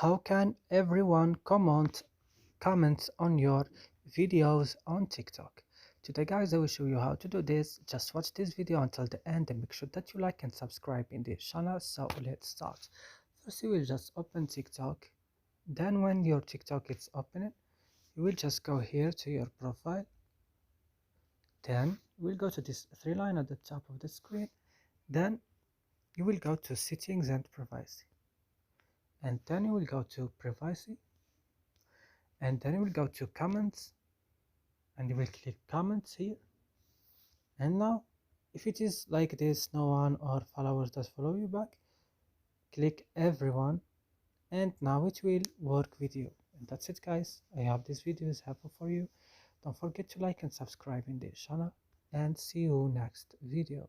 How can everyone comment on your videos on TikTok? Today guys, I will show you how to do this. Just watch this video until the end and make sure that you like and subscribe in this channel. So let's start. First you will just open TikTok. Then when your TikTok is open, you will just go here to your profile. Then you will go to this three line at the top of the screen. Then you will go to settings and privacy. And then you will go to privacy. And then you will go to comments. And you will click comments here. And now if it is like this, no one or followers that follow you back, click everyone, and now it will work with you. And that's it guys. I hope this video is helpful for you. Don't forget to like and subscribe in this channel, and see you next video.